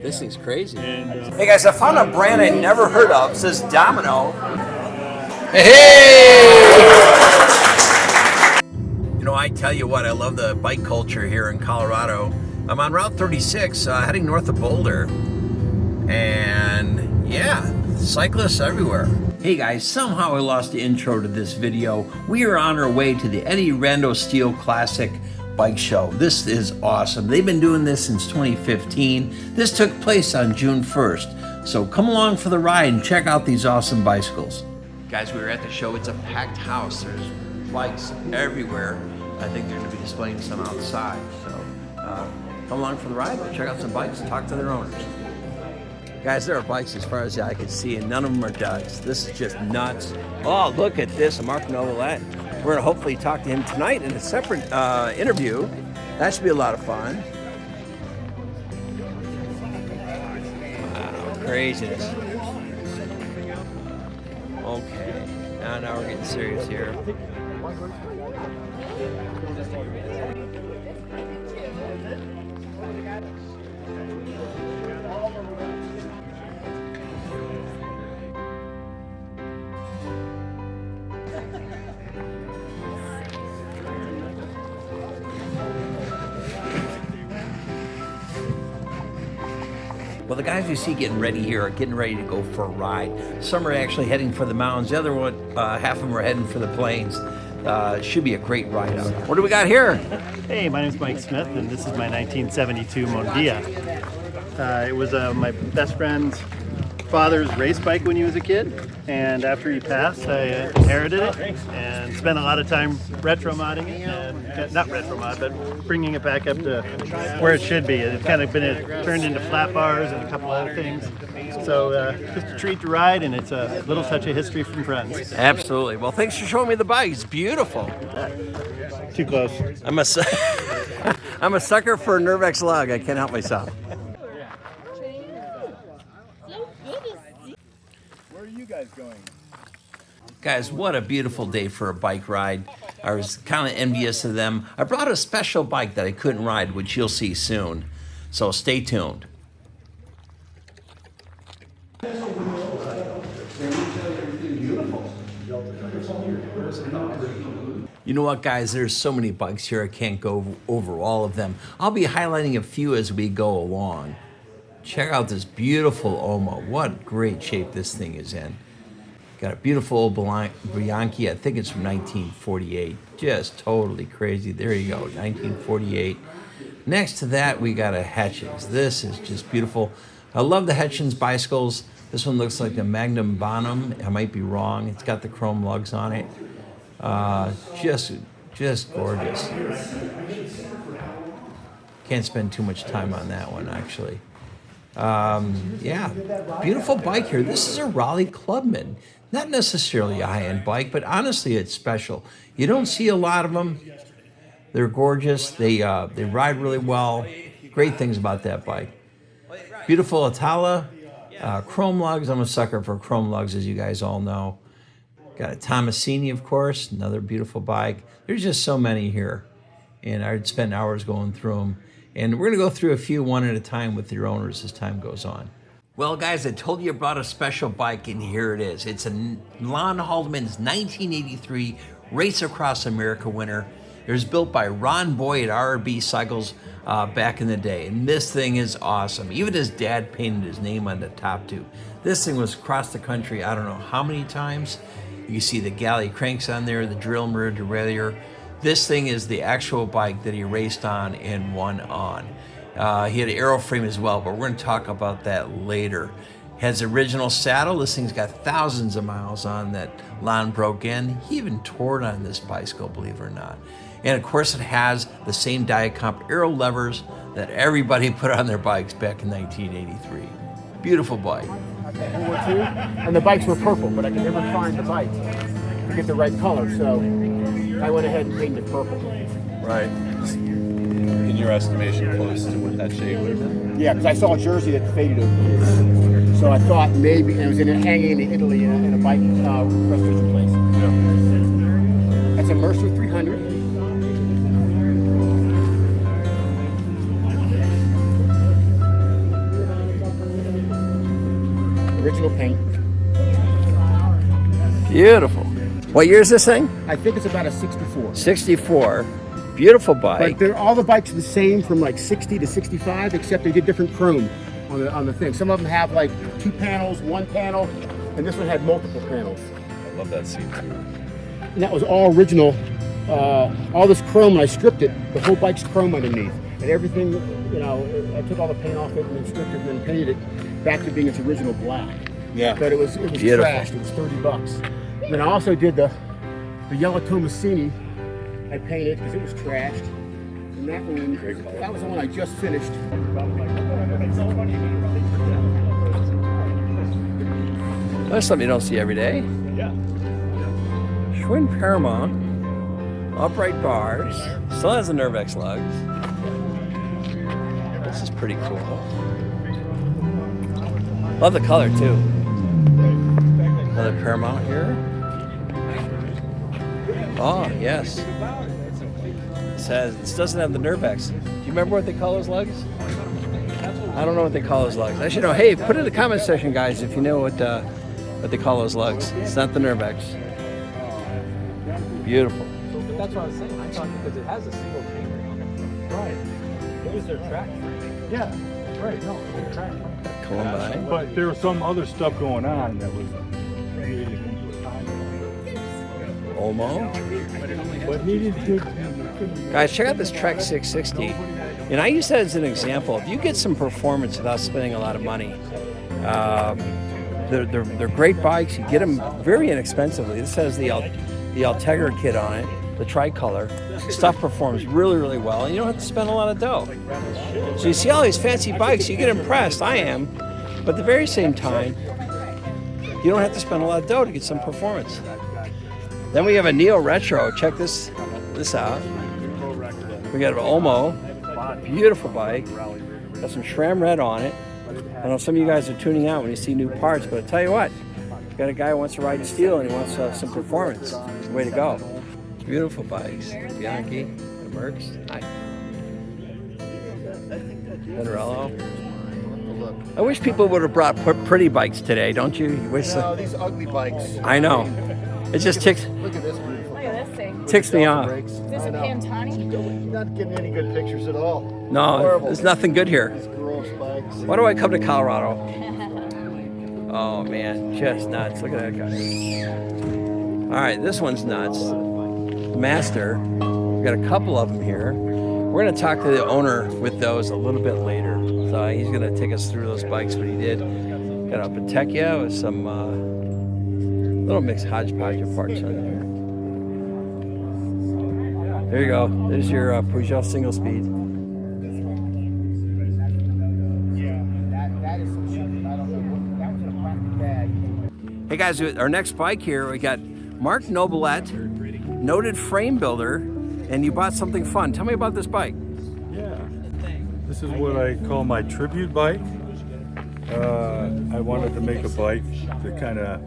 This thing's crazy. Hey guys, I found a brand I never heard of. It says Domino. Hey! You know, I tell you what, I love the bike culture here in Colorado. I'm on Route 36, heading north of Boulder. And yeah, cyclists everywhere. Hey guys, somehow I lost the intro to this video. We are on our way to the Eddy Rando Steel Classic bike show. This is awesome. They've been doing this since 2015. This took place on June 1st. So come along for the ride and check out these awesome bicycles. Guys, we were at the show. It's a packed house. There's bikes everywhere. I think they're going to be displaying some outside. So come along for the ride. Check out some bikes and talk to their owners. Guys, there are bikes as far as the eye can see, and none of them are duds. This is just nuts. Oh, look at this, a Mark Novelette. We're gonna hopefully talk to him tonight in a separate interview. That should be a lot of fun. Wow, craziness. Okay, now we're getting serious here. Well, the guys you see getting ready here are getting ready to go for a ride. Some are actually heading for the mountains. The other one, half of them are heading for the plains. Should be a great ride out. What do we got here? Hey, my name's Mike Smith, and this is my 1972 Mondia. It was my best friend's father's race bike when he was a kid, and after he passed, I inherited it and spent a lot of time retro modding it, and not retro mod, but bringing it back up to where it should be. It's kind of been turned into flat bars and a couple other things. So just a treat to ride, and it's a little touch of history from friends. Absolutely. Well, thanks for showing me the bike. It's beautiful. Too close. I'm a sucker for a Nervex lug. I can't help myself. Where are you guys going? Guys, what a beautiful day for a bike ride. I was kind of envious of them. I brought a special bike that I couldn't ride, which you'll see soon. So stay tuned. You know what, guys? There's so many bikes here, I can't go over all of them. I'll be highlighting a few as we go along. Check out this beautiful Oma. What great shape this thing is in. Got a beautiful old Bianchi. I think it's from 1948. Just totally crazy. There you go, 1948. Next to that, we got a Hetchens. This is just beautiful. I love the Hetchens bicycles. This one looks like a Magnum Bonum. I might be wrong. It's got the chrome lugs on it. Just gorgeous. Can't spend too much time on that one, actually. Yeah, beautiful bike here. This is a Raleigh Clubman. Not necessarily a high-end bike, but honestly, it's special. You don't see a lot of them. They're gorgeous. They ride really well. Great things about that bike. Beautiful Atala, chrome lugs. I'm a sucker for chrome lugs, as you guys all know. Got a Tomasini, of course, another beautiful bike. There's just so many here, and I'd spend hours going through them. And we're going to go through a few one at a time with your owners as time goes on. Well, guys, I told you I brought a special bike, and here it is. It's a Lon Haldeman's 1983 Race Across America winner. It was built by Ron Boy at R&B Cycles back in the day, and this thing is awesome. Even his dad painted his name on the top tube. This thing was across the country I don't know how many times. You see the galley cranks on there, the drill mirror derailleur. This thing is the actual bike that he raced on and won on. He had an aeroframe as well, but we're going to talk about that later. Has the original saddle. This thing's got thousands of miles on that Lon broke in. He even toured on this bicycle, believe it or not. And of course, it has the same Diacomp aero levers that everybody put on their bikes back in 1983. Beautiful bike. World War II, and the bikes were purple, but I could never find the bike to get the right color, so I went ahead and painted it purple. Right. In your estimation, close to what that shade would have been? Yeah, because I saw a jersey that faded over the years. So I thought maybe, and it was hanging in Italy in a bike restoration place. Yeah. That's a Mercer 300. original paint. Beautiful. What year is this thing? I think it's about a 64. 64. Beautiful But bike. all the bikes are the same from like 60 to 65, except they did different chrome on the thing. Some of them have like 2 panels, 1 panel, and this one had multiple panels. I love that seat too. And that was all original. All this chrome, when I stripped it, the whole bike's chrome underneath. And everything, you know, I took all the paint off it and then stripped it and then painted it back to being its original black. Yeah. But it was Beautiful. trashed. It was $30. And then I also did the yellow Tomasini. I painted because it was trashed. And that one, that was the one I just finished. That's something you don't see every day. Yeah. Twin Paramount, upright bars, still has the Merckx lugs. This is pretty cool. Love the color too. Another Paramount here. Oh, yes. This doesn't have the Merckx. Do you remember what they call those lugs? I don't know what they call those lugs. I should know. Hey, put it in the comment section, guys, if you know what they call those lugs. It's not the Merckx. Beautiful. But that's what I was saying. I thought because it has a single chainring on it. Right. It was their track frame. Yeah, right. No, it was a track. Columbine. But there was some other stuff going on that was really into a time. Olmo. But he didn't do. Guys, check out this Trek 660. And I use that as an example. If you get some performance without spending a lot of money, they're great bikes. You get them very inexpensively. This has the Altegra kit on it, the tricolor. Stuff performs really, really well, and you don't have to spend a lot of dough. So you see all these fancy bikes, you get impressed. I am. But at the very same time, you don't have to spend a lot of dough to get some performance. Then we have a Neo Retro. Check this out. We got an Olmo, beautiful bike. Got some Shram Red on it. I know some of you guys are tuning out when you see new parts, but I tell you what, you got a guy who wants to ride steel and he wants some performance. It's the way to go. Beautiful bikes. Bianchi, Merckx. Hi. Venturello. I wish people would have brought pretty bikes today, don't you? You wish No, these ugly bikes. I know. It just ticks Look at this beautiful. Look at this thing. ticks me off. Is this a Pantani? Not getting any good pictures at all. No, Horrible. there's nothing good here. Gross bikes. Why do I come to Colorado? Oh man, just nuts. Look at that guy. All right, this one's nuts. Master. We've got a couple of them here. We're going to talk to the owner with those a little bit later. So he's going to take us through those bikes, what he did. Got a Pentekia with some little mixed hodgepodge of parts on there. There you go. There's your Peugeot single speed. That is some shit. I don't know. That was in a plastic bag. Hey guys, our next bike here, we got Mark Nobilette, noted frame builder, and you bought something fun. Tell me about this bike. Yeah. This is what I call my tribute bike. I wanted to make a bike to kind of,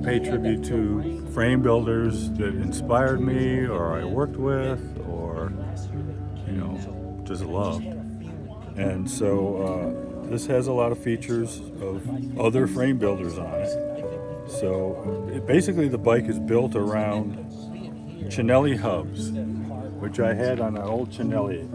pay tribute to frame builders that inspired me, or I worked with, or just love. And so this has a lot of features of other frame builders on it. So basically the bike is built around Cinelli hubs, which I had on an old Cinelli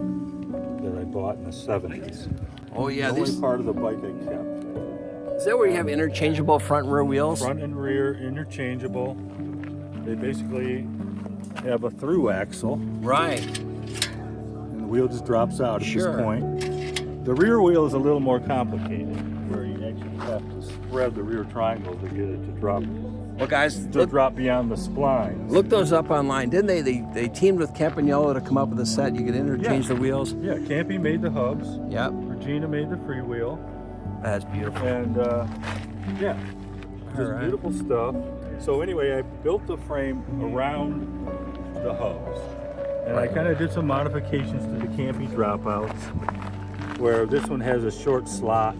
that I bought in the 70s. Oh yeah, The these, only part of the bike I kept. is that where you have interchangeable front and rear wheels? Front and rear interchangeable. They basically have a through axle, Right. and the wheel just drops out at Sure. this point. The rear wheel is a little more complicated, where you actually have to spread the rear triangle to get it to drop Well guys, look beyond the splines. look those up online. Didn't they? They teamed with Campagnolo to come up with a set. You could interchange Yeah. the wheels. Yeah, Campy made the hubs. Yep. Regina made the freewheel. That's beautiful. And yeah, just Alright. beautiful stuff. So anyway, I built the frame around the hubs, and I kind of did some modifications to the Campy dropouts, where this one has a short slot,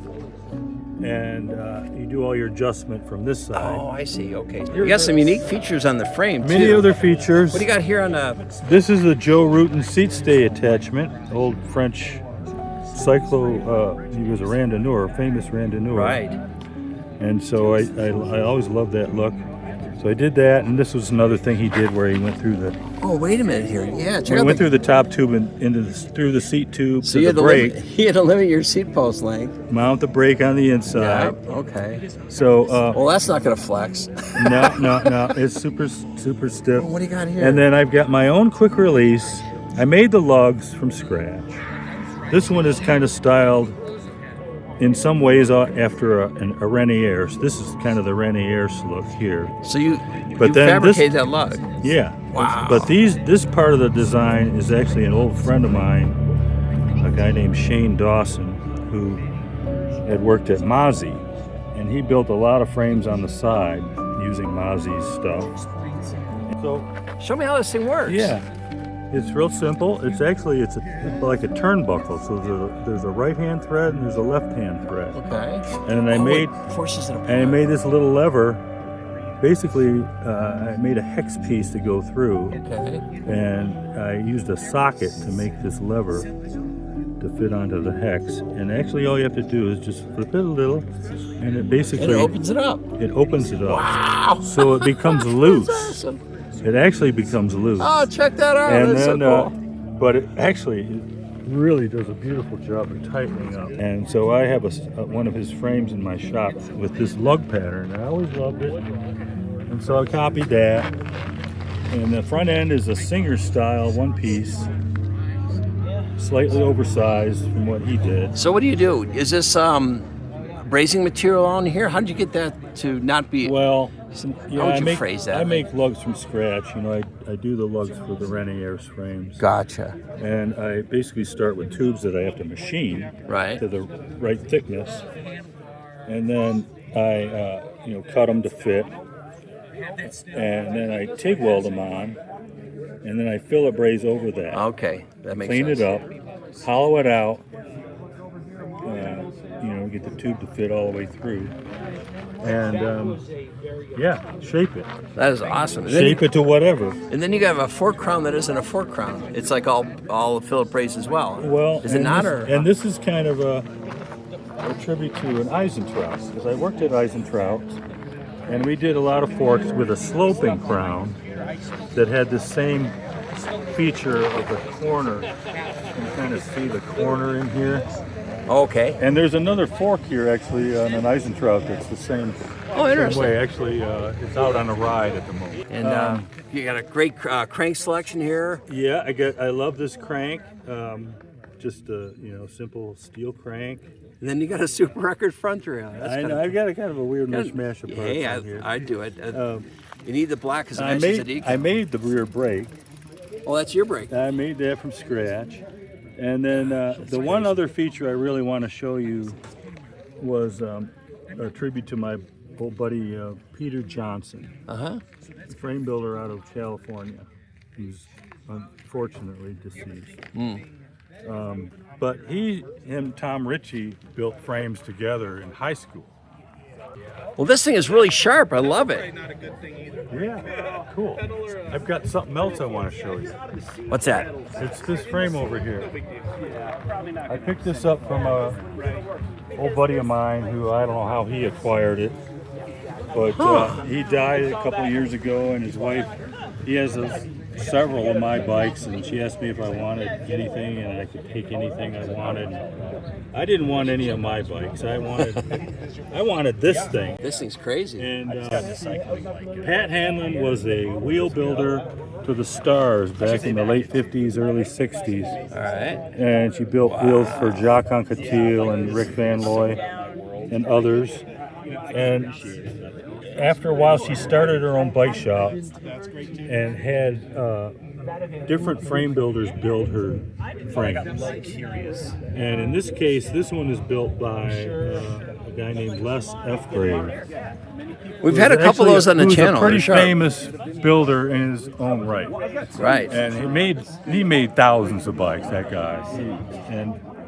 and you do all your adjustment from this side. Oh, I see. Okay. You got some unique features on the frame too. Many other features. What do you got here on the? This is the Joe Rutan seat stay attachment, old French cyclo. He was a randonneur, famous randonneur. Right. And so I always loved that look. So I did that, and this was another thing he did where he went through the Oh, wait a minute here. Yeah, check he out went through the top tube and through the seat tube So to you the had, brake, you had to limit your seat post length. mount the brake on the inside. Okay. So Well, that's not going to flex. no, it's super stiff. What do you got here? And then I've got my own quick release. I made the lugs from scratch. This one is kind of styled in some ways after a Renier. So this is kind of the Renier look here. So you But then fabricated that lug. Yeah. Wow. But this part of the design is actually an old friend of mine, a guy named Shane Dawson, who had worked at Mozzie, and he built a lot of frames on the side using Mozzie's stuff. So Show me how this thing works. yeah, it's real simple. It's like a turnbuckle. So there's a right hand thread and there's a left hand thread. Okay. And then I made forces it apart. and I made this little lever. Basically, I made a hex piece to go through, Okay. and I used a socket to make this lever to fit onto the hex. And actually, all you have to do is just flip it a little, and it basically And it opens it up. It opens it up. Wow. So it becomes loose. That's awesome. It actually becomes loose. Oh, check that out. And That's then, so cool. but it really does a beautiful job of tightening up. And so I have one of his frames in my shop with this lug pattern. I always loved it. And so I copied that. And the front end is a Singer style one piece, slightly oversized from what he did. So what do you do? Is this brazing material on here? How did you get that to not be? Well, how would you phrase that? I make lugs from scratch. You know, I do the lugs for the Renier frames. Gotcha. And I basically start with tubes that I have to machine Right. to the right thickness. And then I, cut them to fit. And then I TIG weld them on. And then I fill a braze over that. Okay, that makes Clean sense. it up, hollow it out, get the tube to fit all the way through. And shape it. That is awesome. Shape it to whatever. And then you have a fork crown that isn't a fork crown. It's like all Philip brace as well. Well, is it not? And this is kind of a tribute to an Eisentraut, because I worked at Eisentraut, and we did a lot of forks with a sloping crown that had the same feature of the corner. You can kind of see the corner in here. Okay. And there's another fork here, actually, on an Eisentraut that's the same, Oh, interesting. way. Actually, it's out on a ride at the moment. And you got a great crank selection here. Yeah, I love this crank. Just a simple steel crank. And then you got a super record front rail. That's I kinda know, I've cool. got a kind of a weird mishmash of parts Hey, on here. I do it. You need the black because it I matches the decal. made the rear brake. Oh, that's your brake. I made that from scratch. And then the one other feature I really want to show you was a tribute to my old buddy Peter Johnson, Uh-huh. a frame builder out of California, who's unfortunately deceased. But he and Tom Ritchie built frames together in high school. Well, this thing is really sharp. I love it. Yeah, cool. I've got something else I want to show you. What's that? It's this frame over here. I picked this up from a old buddy of mine who I don't know how he acquired it, but he died a couple of years ago, and his wife, he has several of my bikes, and she asked me if I wanted anything, and I could take anything I wanted. I didn't want any of my bikes. I wanted this thing. This thing's crazy. And Pat Hanlon was a wheel builder to the stars back in the late 50s, early 60s. All right. And she built wheels for Jacques Anquetil and Rick Van Looy and others. And after a while, she started her own bike shop and had different frame builders build her frames. And in this case, this one is built by a guy named Les F. We've had a couple of those on the who's channel. a pretty They're sharp. famous builder in his own right. Right. And he made thousands of bikes, that guy.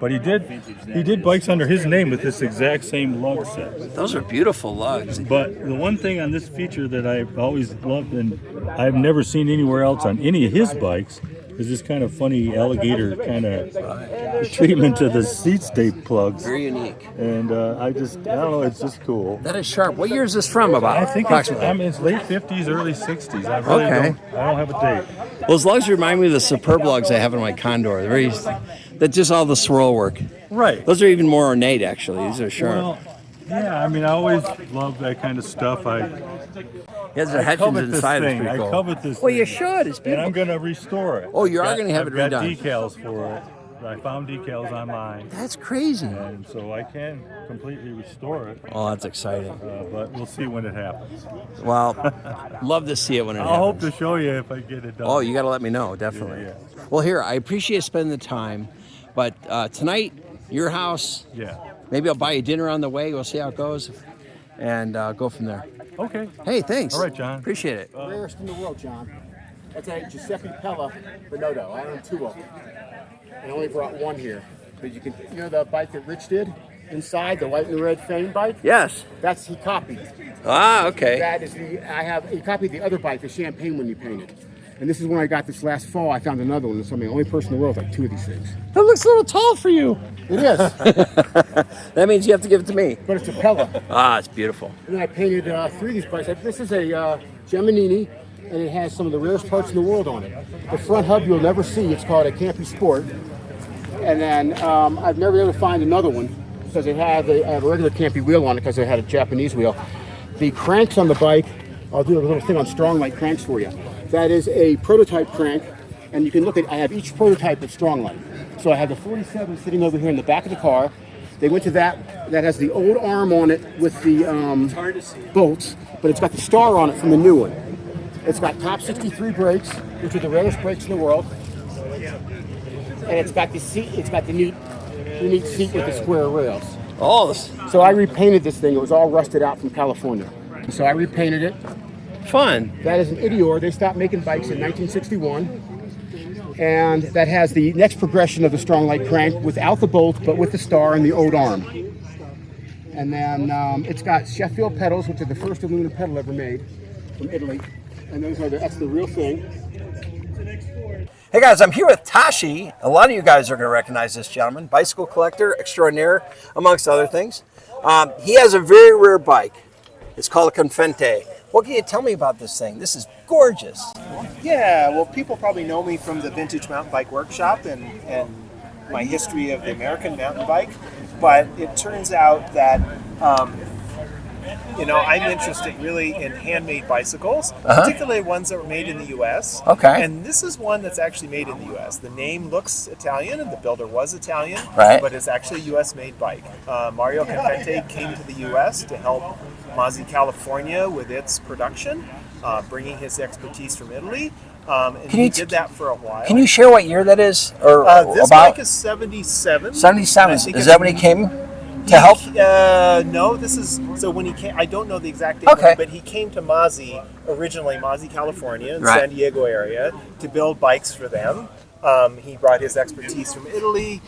But he did bikes under his name with this exact same lug set. Those are beautiful lugs. But the one thing on this feature that I've always loved and I've never seen anywhere else on any of his bikes is this kind of funny alligator kind of treatment to the seat stay plugs. Very unique. And I don't know, it's just cool. That is sharp. What year is this from about? I think it's late 50s, early 60s. I really don't have a date. Well, as long as you remind me of the Superb lugs I have in my Condor. That's just all the swirl work. Right. Those are even more ornate, actually. These are sharp. Well, yeah, I mean, I always love that kind of stuff. He has the I hatchings covet this inside. thing. It's pretty cool. I covet this Well, you thing. should. It's And beautiful. I'm going to restore it. Oh, you are going to have it I've got redone. decals for it. I found decals online. That's crazy. And so I can completely restore it. Oh, that's exciting. But we'll see when it happens. Well, love to see it when it I'll hope happens. to show you if I get it done. Oh, you got to let me know, definitely. Yeah. Well, here, I appreciate spending the time, but tonight, your house, Yeah. maybe I'll buy you dinner on the way. We'll see how it goes, and go from there. Okay. Hey, thanks. All right, John. Appreciate it. Rarest in the world, John. That's a Giuseppe Pella Benotto. I own 2 of them. I only brought 1 here. But you know the bike that Rich did inside, the white and red Fame bike? Yes. That's he copied. Ah, okay. That is he copied the other bike, the Champagne one you painted. And this is when I got this last fall. I found another one. So I'm the only person in the world with like 2 of these things. That looks a little tall for you. It is, That means you have to give it to me. but it's a Pella. Ah, it's beautiful. And then I painted 3 of these bikes. This is a Geminini, and it has some of the rarest parts in the world on it. The front hub you'll never see. It's called a Campy Sport. And then I've never been able to find another one because I have a regular Campy wheel on it because I had a Japanese wheel. The cranks on the bike, I'll do a little thing on strong light cranks for you. That is a prototype crank, and you can look at, I have each prototype of strong light. So I have the 47 sitting over here in the back of the car. They went to that has the old arm on it with the bolts, but it's got the star on it from the new one. It's got top 63 brakes, which are the rarest brakes in the world. And it's got the seat, it's got the unique seat with the square rails. Oh, So I repainted this thing. It was all rusted out from California. So I repainted it. fun. That is an Eddy. They stopped making bikes in 1961. And that has the next progression of the strong light crank without the bolt, but with the star and the old arm. And then it's got Sheffield pedals, which are the first aluminum pedal ever made from Italy. And that's the real thing. Hey guys, I'm here with Tashi. A lot of you guys are going to recognize this gentleman. Bicycle collector extraordinaire, amongst other things. He has a very rare bike. It's called a Confente. What can you tell me about this thing? This is gorgeous. Yeah, well, people probably know me from the Vintage Mountain Bike Workshop and my history of the American mountain bike. But it turns out that, I'm interested really in handmade bicycles, particularly ones that were made in the U.S. Okay. And this is one that's actually made in the U.S. The name looks Italian, and the builder was Italian, Right. but it's actually a U.S.-made bike. Mario Confente came to the U.S. to help Mazzi, California with its production, bringing his expertise from Italy. And he did that for a while. Can you share what year that is? Or This about? bike is 77. 77. I Is think that it's- when he came to help? No, this is so when he came. I don't know the exact date, Okay. but he came to Mazzi originally, Mazzi, California, in Right. San Diego area, to build bikes for them. He brought his expertise from Italy,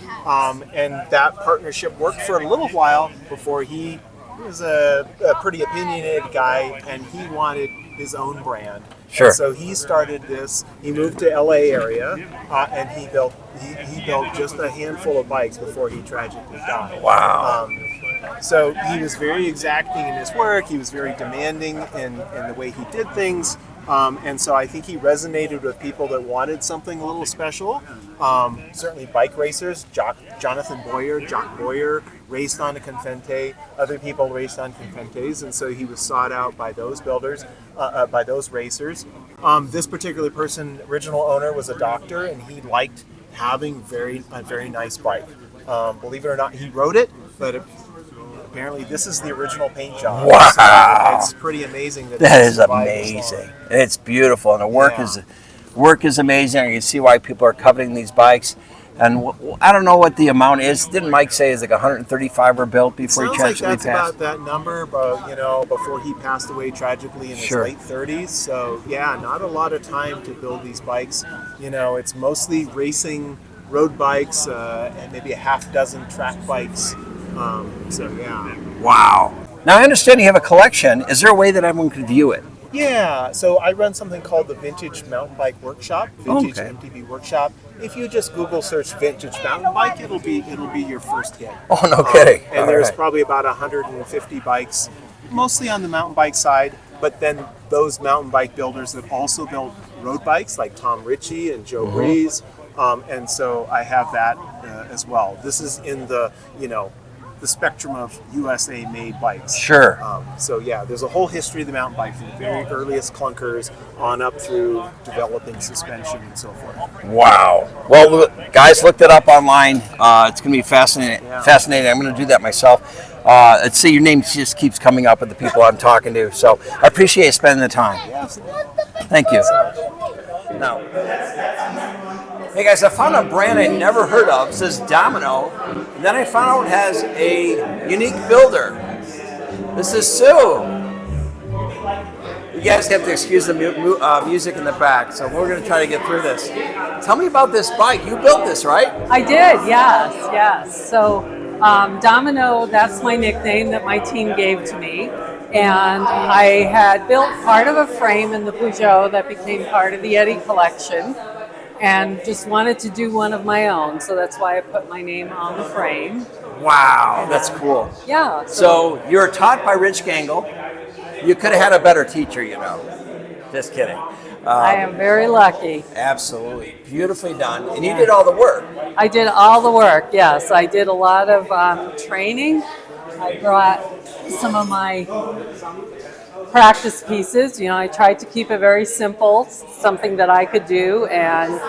and that partnership worked for a little while before he was a pretty opinionated guy, and he wanted his own brand. Sure. And so he started this. He moved to LA area, and he built just a handful of bikes before he tragically died. Wow. So he was very exacting in his work. He was very demanding in the way he did things. And so I think he resonated with people that wanted something a little special. Certainly bike racers, Jock Boyer raced on a Confente. Other people raced on Confentes, and so he was sought out by those builders, by those racers. This particular person, original owner, was a doctor, and he liked having a very nice bike. Believe it or not, he wrote it, but apparently this is the original paint job. Wow. So it's pretty amazing that That it is survived this amazing. long. It's beautiful, and the work is amazing. I can see why people are coveting these bikes. And I don't know what the amount is. Didn't Mike say it's like 135 were built before he Sounds like tragically that's passed? about that number, but before he passed away tragically in his Sure. late 30s. So yeah, not a lot of time to build these bikes. It's mostly racing road bikes and maybe a half dozen track bikes. So yeah. Wow. Now I understand you have a collection. Is there a way that everyone could view it? Yeah, so I run something called the Vintage Mountain Bike Workshop, Vintage Okay. MTB Workshop. If you just Google search vintage mountain bike, it'll be your first hit. Oh, no kidding. And All there's right. probably about 150 bikes, mostly on the mountain bike side, but then those mountain bike builders that also build road bikes, like Tom Ritchie and Joe Breeze, and so I have that as well. This is in the the spectrum of USA made bikes. Sure. So yeah, there's a whole history of the mountain bike from the very earliest clunkers on up through developing suspension and so forth. Wow. Well, guys, looked it up online. It's going to be fascinating. Yeah. Fascinating. I'm going to do that myself. Let's see, your name just keeps coming up with the people I'm talking to. So I appreciate you spending the time. Yeah, absolutely. Thank you. Now, hey guys, I found a brand I never heard of. It says Domino. And then I found out it has a unique builder. This is Sue. You guys have to excuse the music in the back, so we're going to try to get through this. Tell me about this bike. You built this, right? I did, yes. So Domino, that's my nickname that my team gave to me. And I had built part of a frame in the Peugeot that became part of the Eddy collection, and just wanted to do one of my own. So that's why I put my name on the frame. Wow, that's cool. Yeah. So you were taught by Rich Gangle. You could have had a better teacher, Just kidding. I am very lucky. Absolutely. Beautifully done. And you did all the work. I did all the work, yes. I did a lot of training. I brought some of my practice pieces. I tried to keep it very simple, something that I could do. And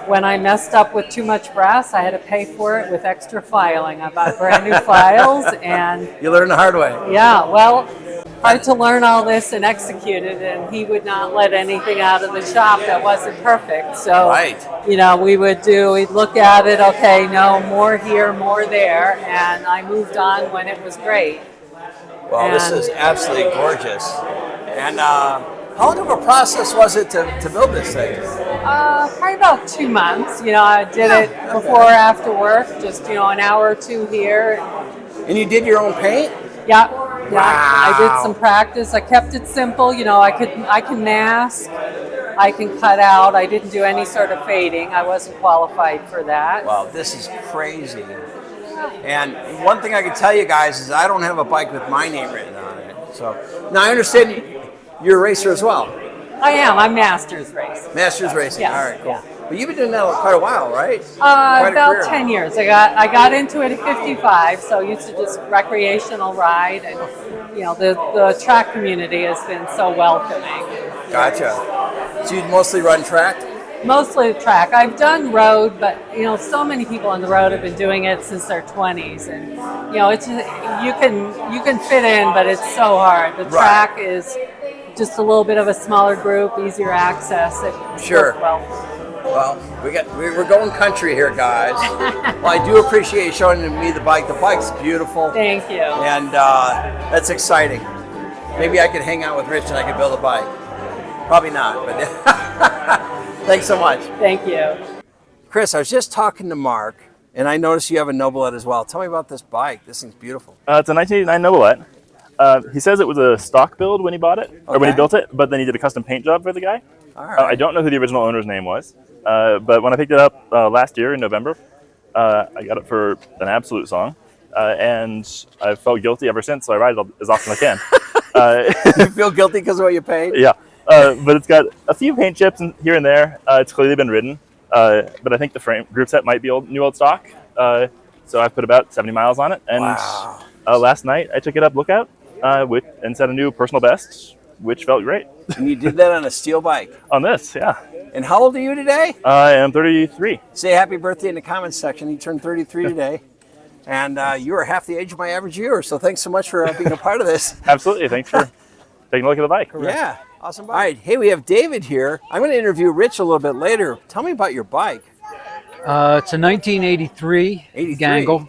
when I messed up with too much brass, I had to pay for it with extra filing. I bought brand new files, and You learned the hard way. yeah, well, tried to learn all this and execute it, and he would not let anything out of the shop that wasn't perfect. So, Right. we'd look at it, okay, no, more here, more there, and I moved on when it was great. Well, this is absolutely gorgeous. And how long of a process was it to build this thing? Probably about 2 months. I did it before or after work, just, an hour or two here. And you did your own paint? Yeah. Wow. I did some practice. I kept it simple. I can mask, I can cut out. I didn't do any sort of fading. I wasn't qualified for that. Wow, this is crazy. And one thing I can tell you guys is I don't have a bike with my name written on it. So now I understand you're a racer as well. I am. I'm Masters race. Masters racing. Yes, All right, cool. yeah. But you've been doing that quite a while, right? Quite a About career. 10 years. I got into it at 55, so used to just recreational ride, and the track community has been so welcoming. Gotcha. So you mostly run track? Mostly track. I've done road, but so many people on the road have been doing it since their 20s, and it's you can fit in, but it's so hard. The track is just a little bit of a smaller group, easier access. It Sure. worked well. Well, we're going country here, guys. Well, I do appreciate you showing me the bike. The bike's beautiful. Thank you. And that's exciting. Maybe I could hang out with Rich and I could build a bike. Probably not, but thanks so much. Thank you. Chris, I was just talking to Mark, and I noticed you have a Noblette as well. Tell me about this bike. This thing's beautiful. It's a 1989 Noblette. He says it was a stock build when he bought it, or when he built it, but then he did a custom paint job for the guy. All right. I don't know who the original owner's name was, but when I picked it up last year in November, I got it for an absolute song, and I've felt guilty ever since, so I ride it as often as I can. You feel guilty because of what you paid? Yeah, but it's got a few paint chips here and there. It's clearly been ridden, but I think the frame group set might be new old stock, so I've put about 70 miles on it, and Wow. Last night I took it up lookout and set a new personal best, which felt great. And you did that on a steel bike. On this, yeah. And how old are you today? I am 33. Say happy birthday in the comments section. You turned 33 today. And you are half the age of my average viewer, so thanks so much for being a part of this. Absolutely, thanks for taking a look at the bike. Yeah, awesome bike. All right, hey, we have David here. I'm going to interview Rich a little bit later. Tell me about your bike. It's a 1983 83. Gangle.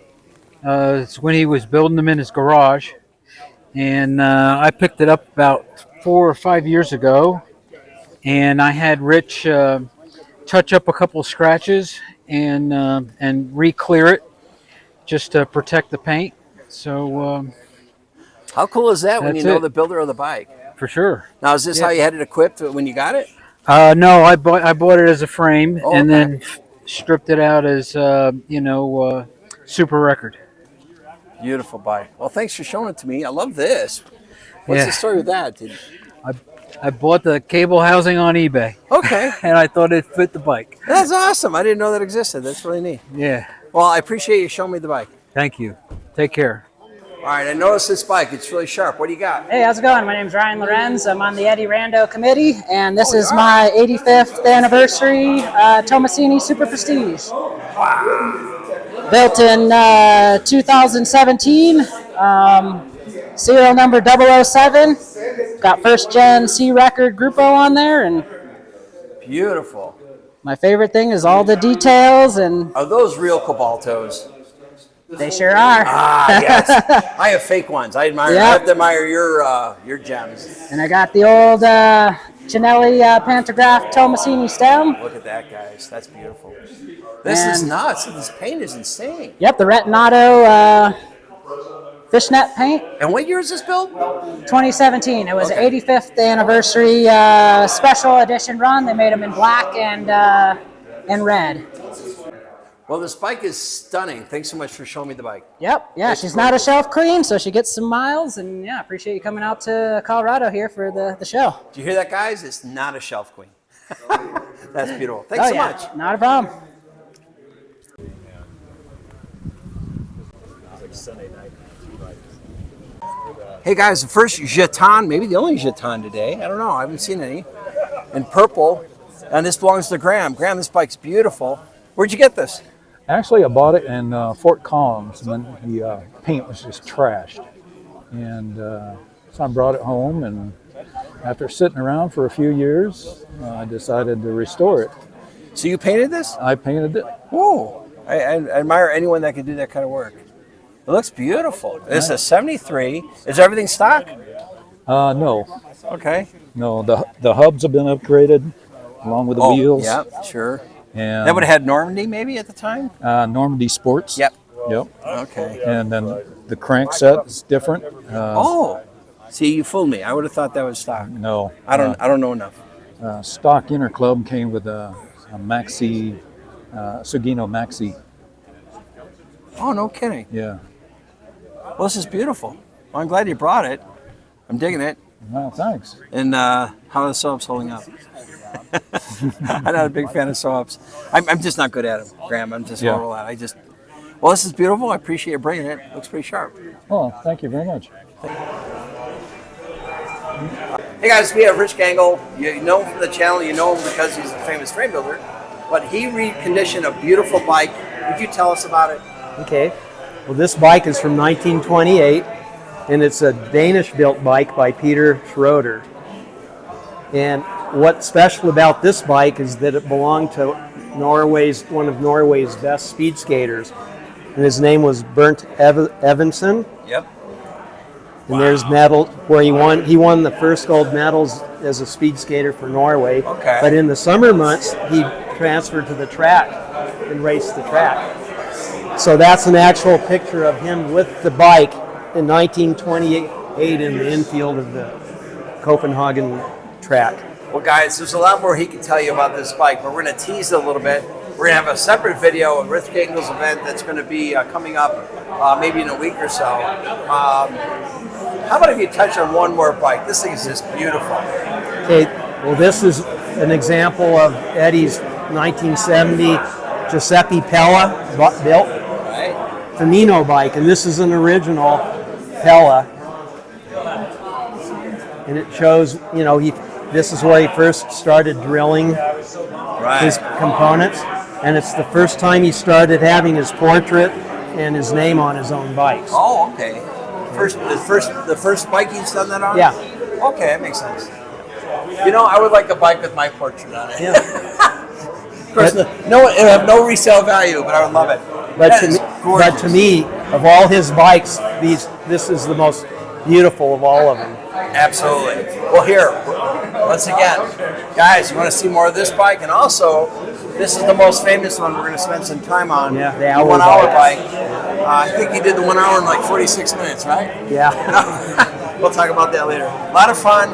It's when he was building them in his garage. And I picked it up about 4 or 5 years ago. And I had Rich touch up a couple of scratches and re-clear it just to protect the paint. So how cool is that when you that's know it. the builder of the bike? for sure. Now, is this how you had it equipped when you got it? No, I bought it as a frame Oh, and okay. then stripped it out as super record. Beautiful bike. Well, thanks for showing it to me. I love this. What's the story with that? I bought the cable housing on eBay. Okay. And I thought it fit the bike. That's awesome. I didn't know that existed. That's really neat. Yeah. Well, I appreciate you showing me the bike. Thank you. Take care. All right, I noticed this bike. It's really sharp. What do you got? Hey, how's it going? My name's Ryan Lorenz. I'm on the Eddy Rando committee, and this is my 85th anniversary Tomasini Super Prestige. Wow. Built in 2017, serial number 007. Got first gen C record Grupo on there, and Beautiful. my favorite thing is all the details, and Are those real Cobaltos? they sure are. Ah, yes. I have fake ones. I have to admire your gems. And I got the old Cinelli Pantograph Tomasini stem. Look at that, guys. That's beautiful. This is nuts. This paint is insane. Yep, the Retinato fishnet paint. And what year is this built? 2017. It was Okay. an 85th anniversary special edition run. They made them in black and red. Well, this bike is stunning. Thanks so much for showing me the bike. Yep, yeah, It's she's not a gorgeous. shelf queen, so she gets some miles. And yeah, appreciate you coming out to Colorado here for the show. Do you hear that, guys? It's not a shelf queen. That's beautiful. Thanks so yeah, much. not a problem. Hey guys, the first jeton, maybe the only jeton today. I don't know. I haven't seen any. In purple. And this belongs to Graham. Graham, this bike's beautiful. Where'd you get this? Actually, I bought it in Fort Collins, and then the paint was just trashed. And so I brought it home, and after sitting around for a few years, I decided to restore it. So you painted this? I painted it. Whoa. I admire anyone that can do that kind of work. It looks beautiful. This is a 73. Is everything stock? No, Okay. no. The hubs have been upgraded along with the wheels. Yeah, sure. And That would have had Normandy maybe at the time? Normandy Sports. Yep. Yep. Okay. And then the crank set is different. See, you fooled me. I would have thought that was stock. No. I don't know enough. Stock Inner Club came with a Maxi, Sugino Maxi. Oh, no kidding. Yeah. Well, this is beautiful. Well, I'm glad you brought it. I'm digging it. Well, thanks. And how are the sew-ups holding up? I'm not a big fan of sew-ups. I'm just not good at them, Graham. I'm just horrible at it. Well, this is beautiful. I appreciate you bringing it. Looks pretty sharp. Oh, thank you very much. Hey guys, we have Rich Gangle. You know him from the channel. You know him because he's a famous frame builder. But he reconditioned a beautiful bike. Would you tell us about it? Okay. Well, this bike is from 1928, and it's a Danish-built bike by Peter Schroeder. And what's special about this bike is that it belonged to one of Norway's best speed skaters, and his name was Bernt Evensen. Yep. And there's medal where he won the first gold medals as a speed skater for Norway. Okay. But in the summer months, he transferred to the track and raced the track. So that's an actual picture of him with the bike in 1928 in the infield of the Copenhagen track. Well, guys, there's a lot more he can tell you about this bike, but we're going to tease it a little bit. We're going to have a separate video of Rich Gangle's event that's going to be coming up maybe in a week or so. How about if you touch on one more bike? This thing is just beautiful. Okay, well, this is an example of Eddy's 1970 Giuseppe Pella built Femino bike, and this is an original Pella. And it shows, this is where he first started drilling his components, and it's the first time he started having his portrait and his name on his own bikes. Oh, okay. The first bike he's done that on? Yeah. Okay, that makes sense. I would like a bike with my portrait on it. Yeah. Of course, it would have no resale value, but I would love it. But to me, of all his bikes, this is the most beautiful of all of them. Absolutely. Well, here, once again, guys, you want to see more of this bike? And also, this is the most famous one we're going to spend some time on. Yeah, the 1 hour bike. I think he did the 1 hour in like 46 minutes, right? Yeah. We'll talk about that later. A lot of fun.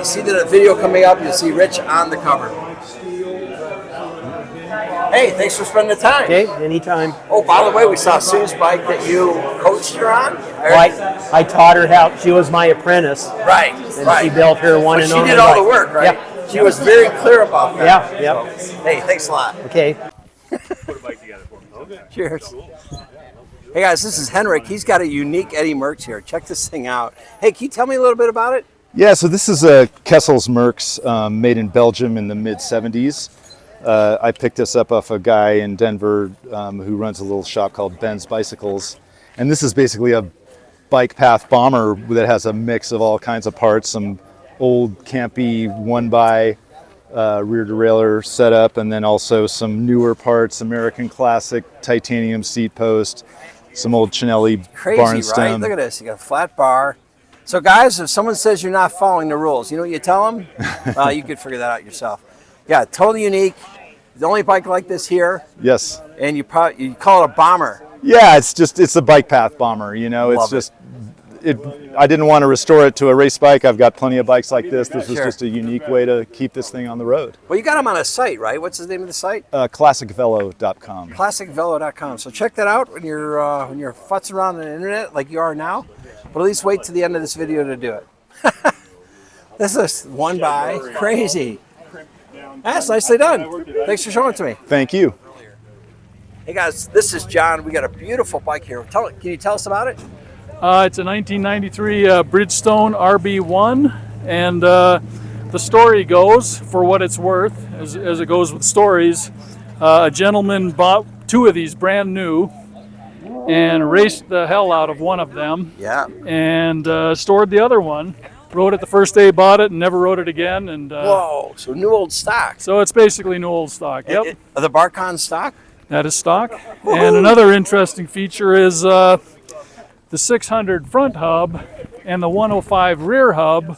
See the video coming up. You'll see Rich on the cover. Hey, thanks for spending the time. Okay, anytime. Oh, by the way, we saw Sue's bike that you coached her on. Well, I taught her how. She was my apprentice. Right. And she built her one and only She did all bike. the work, right? Yep. She was very clear about that. Yeah. So, hey, thanks a lot. Okay. Put a bike together for me. Okay. Cheers. Hey guys, this is Henrik. He's got a unique Eddy Merckx here. Check this thing out. Hey, can you tell me a little bit about it? Yeah, so this is a Kessel's Merckx made in Belgium in the mid-70s. I picked this up off a guy in Denver who runs a little shop called Ben's Bicycles. And this is basically a bike path bomber that has a mix of all kinds of parts, some old campy one-by rear derailleur setup, and then also some newer parts, American Classic titanium seat post, some old Chinelli Crazy, barn right? stem. Look at this. You got a flat bar. So guys, if someone says you're not following the rules, you know what you tell them? You could figure that out yourself. Yeah, totally unique. The only bike like this here. Yes. And you call it a bomber. Yeah, it's a bike path bomber. You know, it's just I didn't want to restore it to a race bike. I've got plenty of bikes like this. This was just a unique way to keep this thing on the road. Well, you got them on a site, right? What's the name of the site? ClassicVelo.com. ClassicVelo.com. So check that out when you're futzing around on the internet like you are now. But at least wait to the end of this video to do it. This is one by crazy. That's nicely done. Thanks for showing it to me. Thank you. Hey guys, this is John. We got a beautiful bike here. Can you tell us about it? It's a 1993 Bridgestone RB1, and the story goes, for what it's worth, as it goes with stories, a gentleman bought two of these brand new and raced the hell out of one of them. Yeah. And stored the other one. Rode it the first day he bought it and never rode it again. And whoa! So new old stock. So it's basically new old stock. Yep. Are the Barcon stock? That is stock. And another interesting feature is the 600 front hub and the 105 rear hub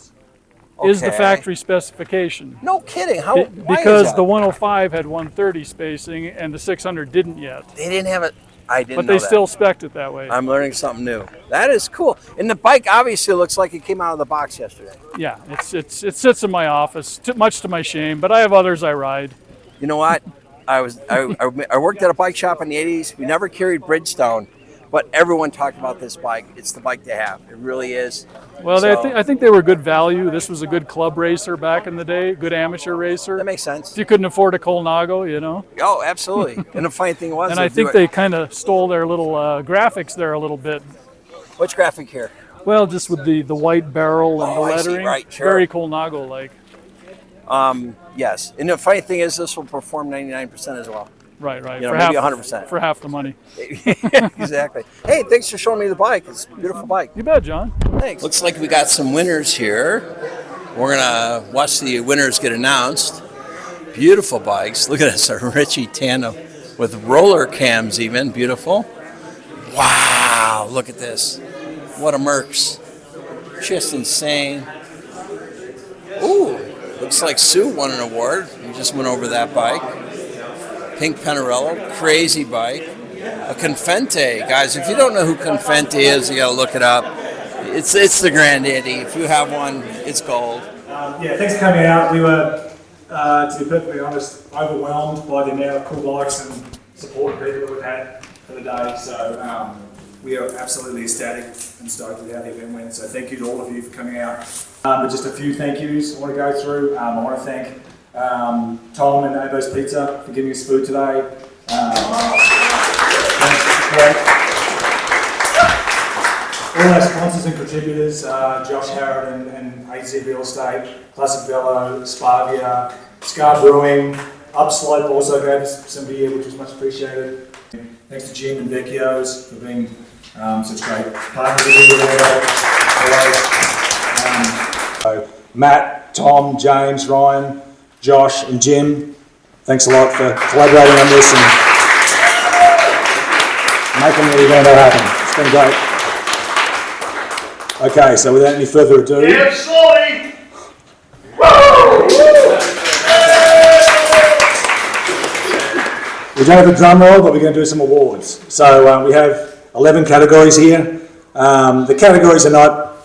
is the factory specification. No kidding. Why because is that? the 105 had 130 spacing and the 600 didn't yet. They didn't have it. I didn't know But they that. still spec'd it that way. I'm learning something new. That is cool. And the bike obviously looks like it came out of the box yesterday. Yeah, it sits in my office, much to my shame, but I have others I ride. You know what? I worked at a bike shop in the 80s. We never carried Bridgestone, but everyone talked about this bike. It's the bike to have. It really is. Well, I think they were good value. This was a good club racer back in the day, good amateur racer. That makes sense. If you couldn't afford a Colnago, you know. Oh, absolutely. And the funny thing was, and I think they kind of stole their little graphics there a little bit. Which graphic here? Well, just with the white barrel and the I see. lettering. Right, sure. Very Colnago-like. Yes. And the funny thing is, this will perform 99% as well. Right. You know, maybe 100%. For half the money. Exactly. Hey, thanks for showing me the bike. It's a beautiful bike. You bet, John. Thanks. Looks like we got some winners here. We're going to watch the winners get announced. Beautiful bikes. Look at this, a Richie tandem with roller cams even. Beautiful. Wow, look at this. What a Merckx. Just insane. Ooh, looks like Sue won an award. We just went over that bike. Pink Pinarello, crazy bike. A Confente, guys. If you don't know who Confente is, you got to look it up. It's the granddaddy. If you have one, it's gold. Yeah, thanks for coming out. We were, to be perfectly honest, overwhelmed by the amount of cool bikes and supportive people that we've had for the day. So we are absolutely ecstatic and stoked with how the event went. So thank you to all of you for coming out. But just a few thank yous I want to go through. I want to thank Tom and Abo's Pizza for giving us food today. All our sponsors and contributors, Josh Harrod and AZ Real Estate, Classic Velo, Spavia, Scar Brewing, Upslope also gave us some beer, which was much appreciated. Thanks to Jim and Vecchios for being such great partners with Matt, Tom, James, Ryan, Josh and Jim, thanks a lot for collaborating on this and making the event happen. It's been great. Okay, so without any further ado, we don't have a drum roll, but we're going to do some awards. So we have 11 categories here. The categories are not,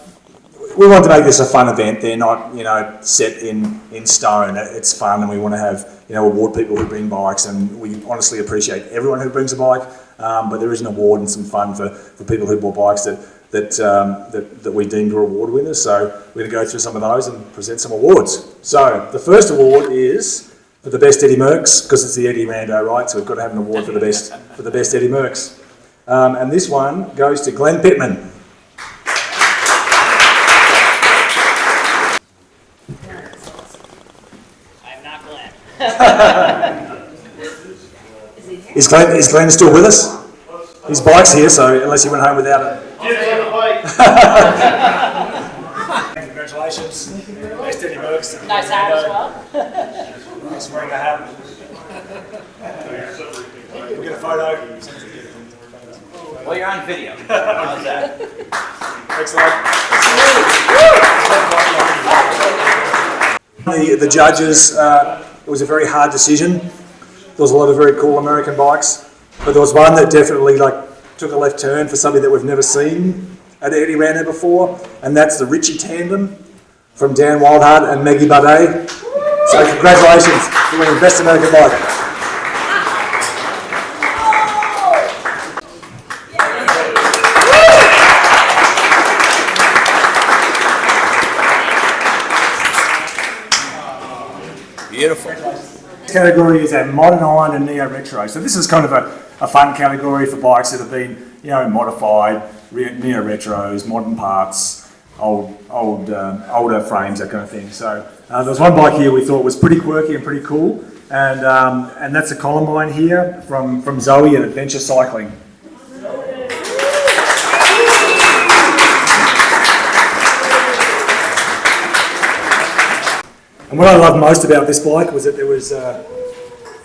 we want to make this a fun event. They're not, set in stone. It's fun, and we want to have, award people who bring bikes, and we honestly appreciate everyone who brings a bike. But there is an award and some fun for people who bought bikes that we deemed were award winners. So we're going to go through some of those and present some awards. So the first award is for the best Eddy Merckx, because it's the Eddy Rando, right? So we've got to have an award for the best Eddy Merckx. And this one goes to Glenn Pittman. I'm not Glenn. Is Glenn still with us? His bike's here, so unless he went home without it. Congratulations. Best Eddy Merckx. Nice hat as well. Thanks for wearing the hat. We'll get a photo. Well, you're on video. How's that? Excellent. The judges, it was a very hard decision. There was a lot of very cool American bikes, but there was one that definitely took a left turn for something that we've never seen at Eddy Rando before, and that's the Ritchie Tandem from Dan Wildheart and Maggie Bardet. So congratulations for winning Best American Bike. Beautiful. This category is a modern iron and neo retro. So this is kind of a fun category for bikes that have been, modified, neo retros, modern parts, older frames, that kind of thing. So there was one bike here we thought was pretty quirky and pretty cool, and that's a Columbine here from Zoe at Adventure Cycling. And what I loved most about this bike was that there was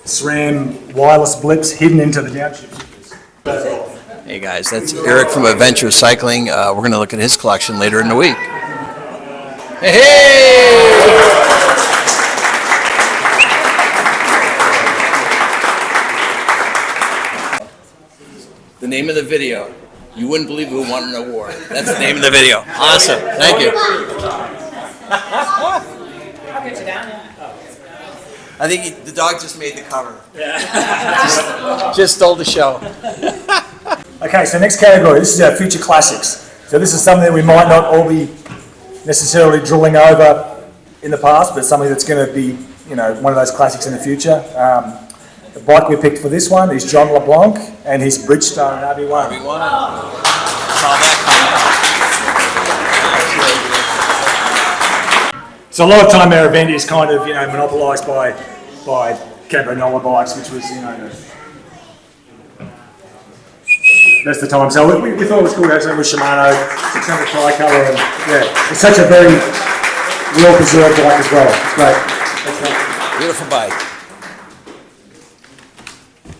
SRAM wireless blips hidden into the downshifters. Hey guys, that's Eric from Adventure Cycling. We're going to look at his collection later in the week. Hey! The name of the video. You wouldn't believe who won an award. That's the name of the video. Awesome. Thank you. I'll get you down. I think the dog just made the cover. Yeah. just stole the show. Okay, so next category, this is our future classics. So this is something that we might not all be necessarily drilling over in the past, but something that's going to be, one of those classics in the future. The bike we picked for this one is John LeBlanc and his Bridgestone RB1. So a lot of time our event is kind of, monopolised by Cabranola bikes, which was, that's the time. So we thought it was cool to have something with Shimano, 600 tricolour, and yeah, it's such a very well-preserved bike as well. It's great. Beautiful bike.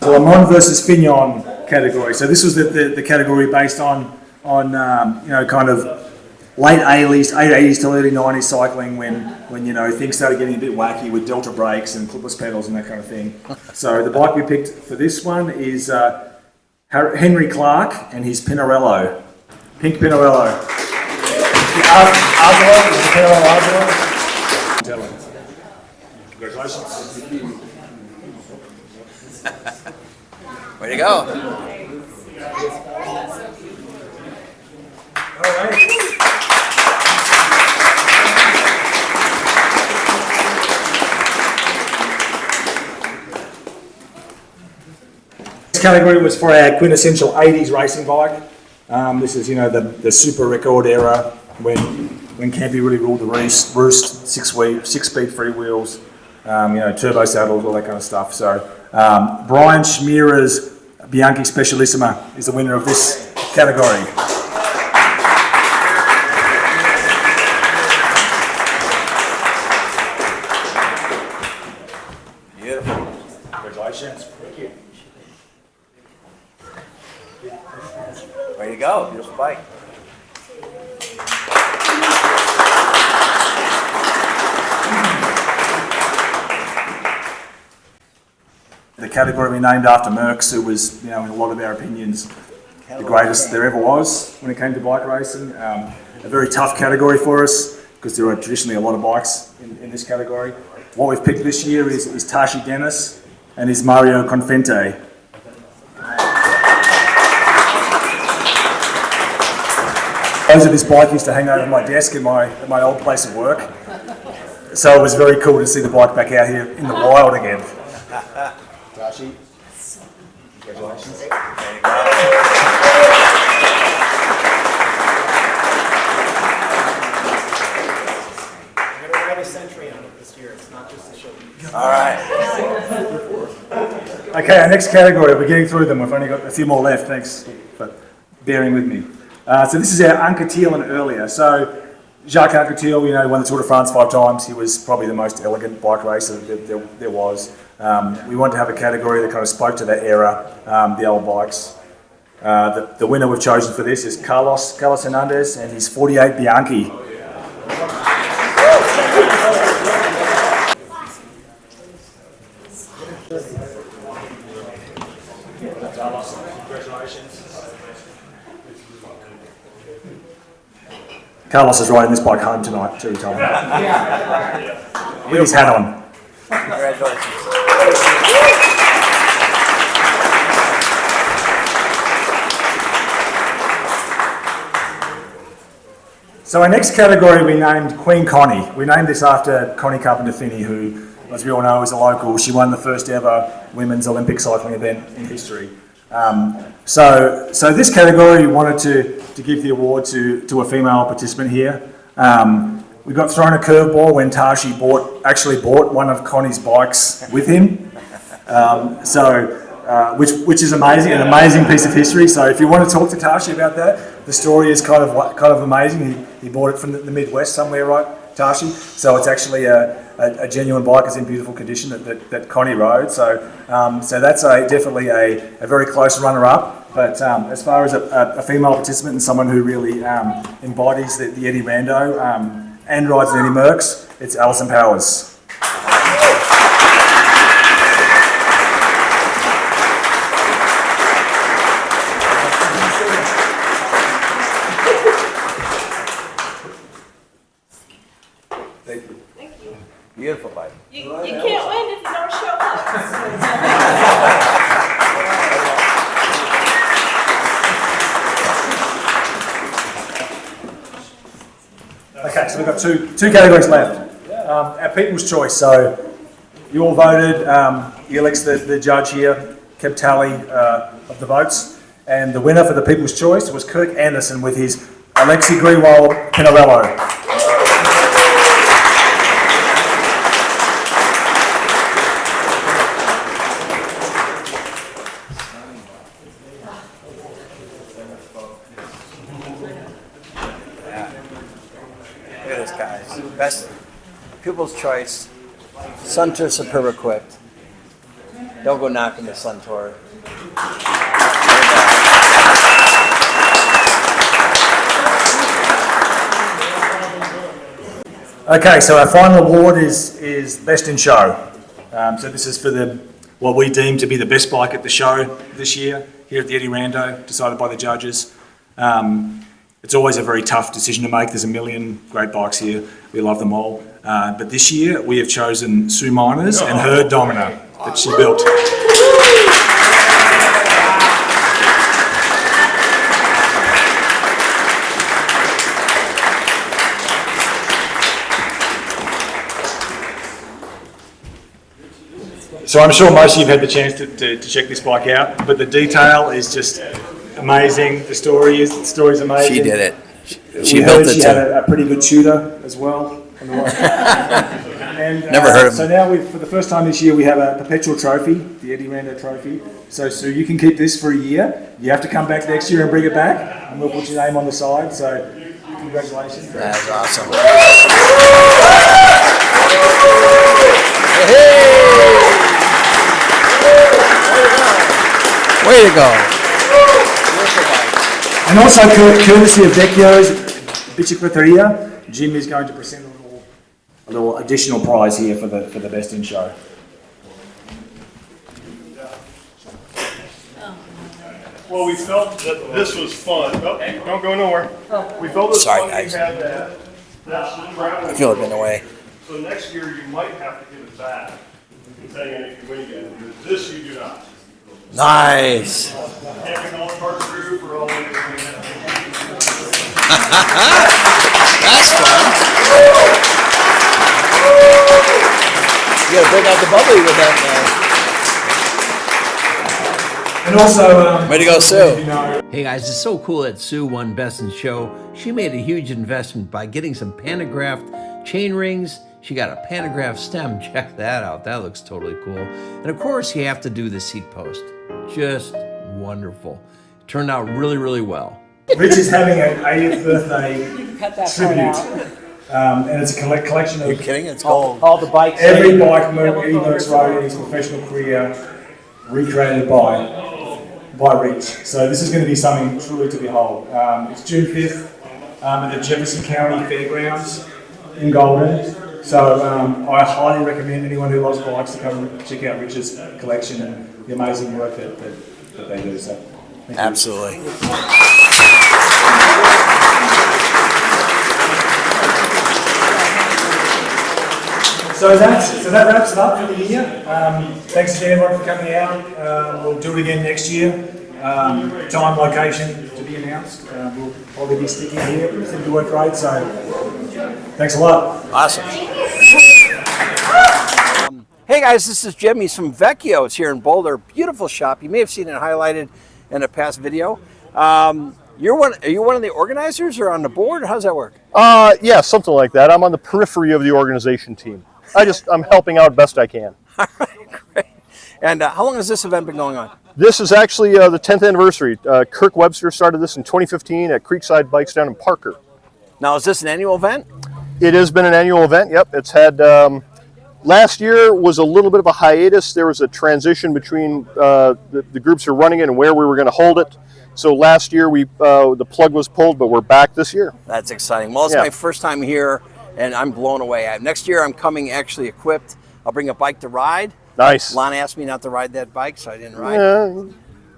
So Le Mans versus Fignon category. So this was the category based on kind of late 80s to early 90s cycling when things started getting a bit wacky with delta brakes and clipless pedals and that kind of thing. So the bike we picked for this one is Henry Clark and his Pinarello, pink Pinarello. Argolo, is the Pinarello Argolo? Congratulations. Way to go. All right. This category was for our quintessential 80s racing bike. This is, the super record era when Campy really ruled the roost, six-speed free wheels, turbo saddles, all that kind of stuff. So Brian Schmierer's Bianchi Specialissima is the winner of this category. Beautiful. Congratulations. Thank you. Way to go. Beautiful bike. The category we named after Merckx, who was, in a lot of our opinions, the greatest there ever was when it came to bike racing. A very tough category for us because there are traditionally a lot of bikes in this category. What we've picked this year is Tashi Dennis and his Mario Confente. Those of this bike used to hang over my desk at my old place of work. So it was very cool to see the bike back out here in the wild again. Tashi, congratulations. I'm going to write a century on it this year. It's not just a show. All right. Okay, our next category, we're getting through them. We've only got a few more left, thanks for bearing with me. So this is our Anquetil and earlier. So Jacques Anquetil, you know, won the Tour de France 5 times. He was probably the most elegant bike racer that there was. We wanted to have a category that kind of spoke to that era, the old bikes. The winner we've chosen for this is Carlos Hernandez and his 48 Bianchi. Carlos is riding this bike home tonight to retire. With his hat on. Congratulations. So our next category we named Queen Connie. We named this after Connie Carpenter-Finney, who, as we all know, is a local. She won the first ever women's Olympic cycling event in history. So this category we wanted to give the award to a female participant here. We got thrown a curveball when Tashi actually bought one of Connie's bikes with him. Which is amazing, an amazing piece of history. So if you want to talk to Tashi about that, the story is kind of amazing. He bought it from the Midwest somewhere, right, Tashi? So it's actually a genuine bike. It's in beautiful condition that Connie rode. So that's definitely a very close runner-up. But as far as a female participant and someone who really embodies the Eddy Rando and rides an Eddy Merckx, it's Alison Powers. Beautiful bike. You can't win if you don't show up. Okay, so we've got two categories left. Our People's Choice. So you all voted. Elix, the judge here, kept tally of the votes. And the winner for the People's Choice was Kirk Anderson with his Alexi Greenwald Pinarello. Look at this, guys. Best Pupil's Choice. Suntour Superb equipped. Don't go knocking the Suntour. Okay, so our final award is Best in Show. So this is for what we deem to be the best bike at the show this year, here at the Eddy Rando, decided by the judges. It's always a very tough decision to make. There's a million great bikes here. We love them all. But this year we have chosen Sue Miners and her Domina that she built. So I'm sure most of you have had the chance to check this bike out, but the detail is just amazing. The story is amazing. She did it. She built it. She had a pretty good tutor as well. On the way. And, Never heard of him. So now, for the first time this year, we have a perpetual trophy, the Eddy Rando trophy. So you can keep this for a year. You have to come back next year and bring it back, and we'll put your name on the side. So congratulations. That's awesome. Way to go. And also, courtesy of Vecchio's Bicicletteria, Jim is going to present a little additional prize here for the best in show. Well, we felt that this was fun. Oh, don't go nowhere. We felt this Sorry, fun. guys. We had that. I feel it in the way. So next year you might have to give it back, depending on if you win again. This you do not. Nice. Can't be all part through for all the way. That's fun. You gotta break out the bubbly with that, man. And also, way to go, Sue. Hey guys, it's so cool that Sue won Best in Show. She made a huge investment by getting some pantographed chain rings. She got a pantograph stem. Check that out. That looks totally cool. And of course, you have to do the seat post. Just wonderful. Turned out really, really well. Rich is having an 80th birthday Cut that part tribute. out. And it's a collection of You're kidding? It's called All the bikes. every bike Eddy Merckx rode in his professional career, recreated by Rich. So this is going to be something truly to behold. It's June 5th at the Jefferson County Fairgrounds in Golden. So I highly recommend anyone who loves bikes to come and check out Rich's collection and the amazing work that they do. So, thank you. absolutely. So that wraps it up for the year. Thanks again, everyone, for coming out. We'll do it again next year. Time, location to be announced. We'll probably be sticking here. We think we work great. So thanks a lot. Awesome. Hey guys, this is Jimmy from Vecchio's here in Boulder. Beautiful shop. You may have seen it highlighted in a past video. Are you one of the organizers or on the board? How does that work? Yeah, something like that. I'm on the periphery of the organization team. I'm helping out best I can. All right, great. And how long has this event been going on? This is actually the 10th anniversary. Kirk Webster started this in 2015 at Creekside Bikes down in Parker. Now, is this an annual event? It has been an annual event, yep. It's had, last year was a little bit of a hiatus. There was a transition between the groups who are running it and where we were going to hold it. So last year the plug was pulled, but we're back this year. That's exciting. Well, it's my first time here, and I'm blown away. Next year, I'm coming actually equipped. I'll bring a bike to ride. Nice. Lon asked me not to ride that bike, so I didn't ride. Yeah.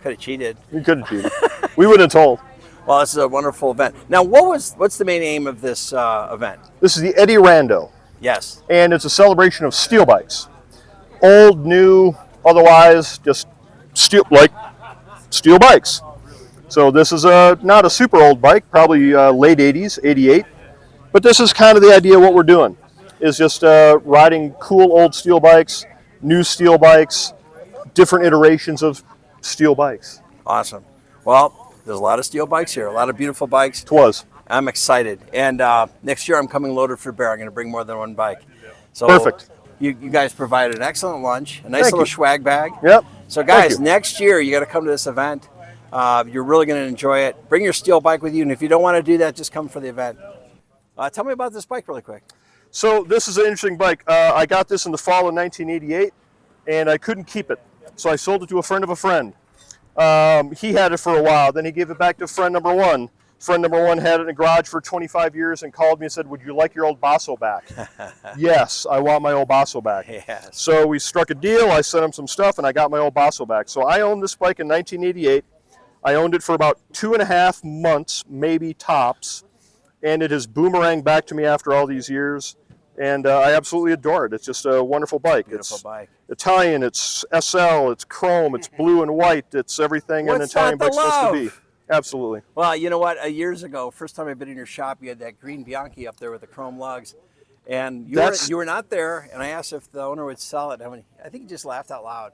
Could have cheated. You could have cheated. We wouldn't have told. Well, this is a wonderful event. Now, what's the main aim of this event? This is the Eddy Rando. Yes. And it's a celebration of steel bikes. Old, new, otherwise just steel bikes. So this is not a super old bike, probably late 80s, 88. But this is kind of the idea of what we're doing, is just riding cool old steel bikes, new steel bikes, different iterations of steel bikes. Awesome. Well, there's a lot of steel bikes here, a lot of beautiful bikes. It was. I'm excited. And next year I'm coming loaded for bear. I'm going to bring more than one bike. So perfect. You guys provided an excellent lunch, a nice little swag bag. Yep. So guys, next year you got to come to this event. You're really going to enjoy it. Bring your steel bike with you, and if you don't want to do that, just come for the event. Tell me about this bike really quick. So this is an interesting bike. I got this in the fall of 1988, and I couldn't keep it. So I sold it to a friend of a friend. He had it for a while. Then he gave it back to friend number one. Friend number one had it in a garage for 25 years and called me and said, would you like your old Basso back? Yes, I want my old Basso back. Yes. So we struck a deal. I sent him some stuff, and I got my old Basso back. So I owned this bike in 1988. I owned it for about 2.5 months, maybe tops, and it has boomeranged back to me after all these years, and I absolutely adore it. It's just a wonderful bike. Beautiful bike. Italian, it's SL, it's chrome, it's blue and white, it's everything an Italian bike's supposed to be. Absolutely. Well, you know what? Years ago, first time I've been in your shop, you had that green Bianchi up there with the chrome lugs. And you were not there, and I asked if the owner would sell it. I think he just laughed out loud.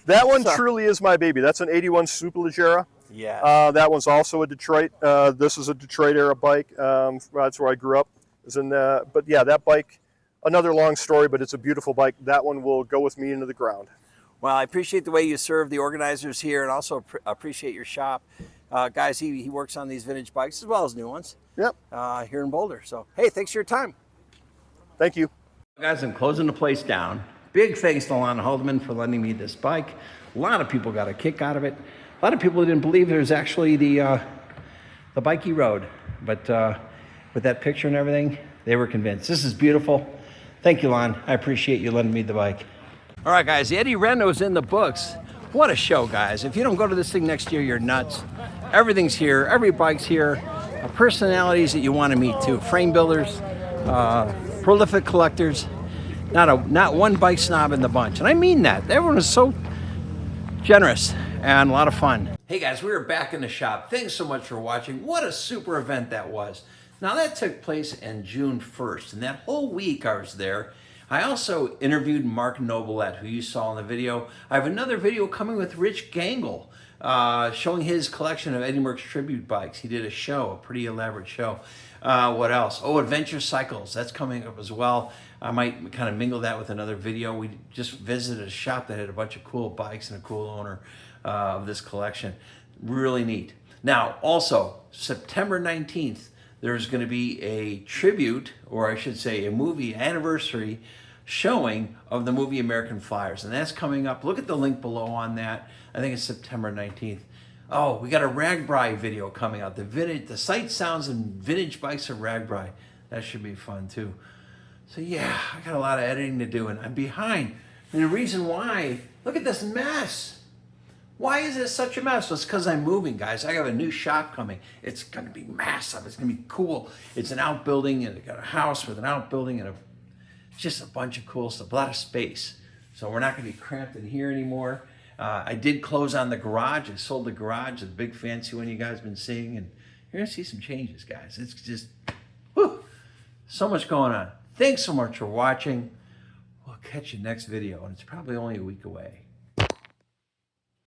That one truly is my baby. That's an 81 Superleggera. Yeah. That one's also a Detroit. This is a Detroit era bike. That's where I grew up. But yeah, that bike, another long story, but it's a beautiful bike. That one will go with me into the ground. Well, I appreciate the way you serve the organizers here, and also appreciate your shop. Guys, he works on these vintage bikes as well as new ones. Yep. Here in Boulder. So, hey, thanks for your time. Thank you. Guys, I'm closing the place down. Big thanks to Lon Haldeman for lending me this bike. A lot of people got a kick out of it. A lot of people didn't believe there's actually the bike he rode. But with that picture and everything, they were convinced. This is beautiful. Thank you, Lon. I appreciate you lending me the bike. All right, guys, the Eddy Rando is in the books. What a show, guys. If you don't go to this thing next year, you're nuts. Everything's here. Every bike's here. Personalities that you want to meet, too. Frame builders, prolific collectors. Not one bike snob in the bunch. And I mean that. Everyone is so generous and a lot of fun. Hey, guys, we are back in the shop. Thanks so much for watching. What a super event that was. Now, that took place in June 1st. And that whole week I was there. I also interviewed Mark Noblette, who you saw in the video. I have another video coming with Rich Gangle, showing his collection of Eddy Merckx tribute bikes. He did a show, a pretty elaborate show. What else? Oh, Adventure Cycles, that's coming up as well. I might kind of mingle that with another video. We just visited a shop that had a bunch of cool bikes and a cool owner of this collection. Really neat. Now, also, September 19th, there's going to be a tribute, or I should say a movie anniversary showing of the movie American Flyers. And that's coming up. Look at the link below on that. I think it's September 19th. Oh, we got a Ragbri video coming out. The sight, sounds, and vintage bikes of Ragbri. That should be fun too. So yeah, I got a lot of editing to do and I'm behind. And the reason why, look at this mess. Why is it such a mess? Well, it's because I'm moving, guys. I have a new shop coming. It's going to be massive. It's going to be cool. It's an outbuilding, and it's got a house with an outbuilding, and just a bunch of cool stuff, a lot of space. So we're not going to be cramped in here anymore. I did close on the garage. I sold the garage, the big fancy one you guys have been seeing, and you're going to see some changes, guys. It's just, whew, so much going on. Thanks so much for watching. We'll catch you next video, and it's probably only a week away.